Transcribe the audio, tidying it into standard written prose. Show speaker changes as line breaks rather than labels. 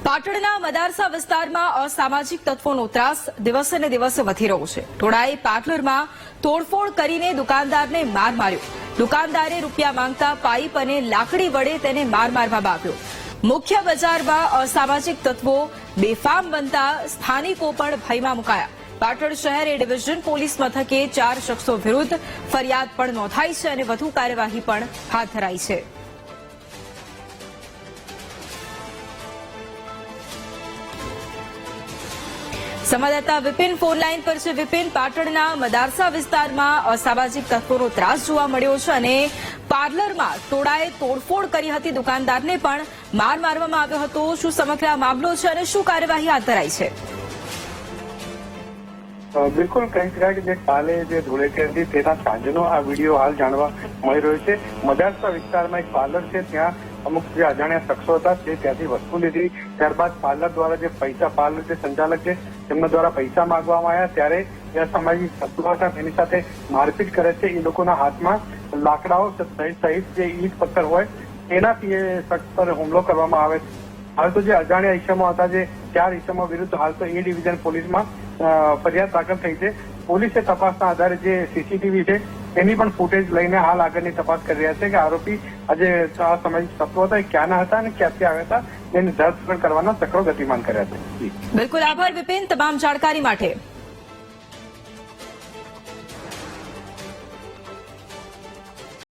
પાટણના મદારસા વિસ્તારમાં અસામાજિક તત્વોનો ત્રાસ દિવસે ને દિવસે વધી રહ્યો છે। ટોળાએ પાર્લરમાં તોડફોડ કરીને દુકાનદારને માર માર્યો। દુકાનદારે રૂપિયા માંગતા પાઇપ અને લાકડી વડે તેને માર મારવામાં આવ્યો। મુખ્ય બજારમાં અસામાજિક તત્વો બેફામ બનતા સ્થાનિકો પણ ભયમાં મુકાયા। પાટણ શહેર એ ડિવિઝન પોલીસ મથકે 4 શખ્સો વિરુદ્ધ ફરિયાદ પણ નોંધાઈ છે અને વધુ કાર્યવાહી પણ હાથ ધરાઈ છે। સંવાદદાતા વિપિન ફોન લાઈન પર છે। વિપિન, પાટણના મદારસા વિસ્તારમાં અસામાજિક તત્વોનો ત્રાસ જોવા મળ્યો છે અને પાર્લરમાં ટોળાએ તોડફોડ કરી હતી। દુકાનદારને પણ માર મારવામાં આવ્યો હતો। શું સમગ્ર આ મામલો છે અને શું કાર્યવાહી હાથ ધરાઈ છે?
બિલકુલ કહી શકાય કે જે કાલે જે ધૂળેટી હતી તેના સાંજનો આ વિડીયો હાલ જાણવા મળી રહ્યો છે। મદારસા વિસ્તારમાં એક પાર્લર છે, ત્યાં અમુક જે અજાણ્યા શખ્સો હતા તે ત્યાંથી વસ્તુ લીધી। ત્યારબાદ પાર્લર દ્વારા જે પૈસા, પાર્લર જે સંચાલક છે તેમના દ્વારા પૈસા માંગવામાં આવ્યા, ત્યારે જે અસામાજિક તત્વો હતા તેની સાથે મારપીટ કરે છે। એ લોકોના હાથમાં લાકડાઓ સહિત જે ઈંટ પથ્થર હોય તેનાથી એ શખ્સ પર હુમલો કરવામાં આવે છે। હાલ તો જે અજાણ્યા ઇસમો હતા, જે 4 ઇસમો વિરુદ્ધ હાલ તો એ ડિવિઝન પોલીસમાં ફરિયાદ દાખલ થઈ છે। પોલીસે તપાસના આધારે જે સીસીટીવી છે તેની પણ ફૂટેજ લઈને હાલ આગળની તપાસ કરી રહ્યા છે કે આરોપી આજે અસામાજિક તત્વો હતા એ ક્યાંના હતા અને ક્યાંથી આવ્યા હતા તેની ધરપકડ કરવાના ચક્રો ગતિમાન કર્યા છે।
બિલકુલ, આભાર વિપિન તમામ જાણકારી માટે।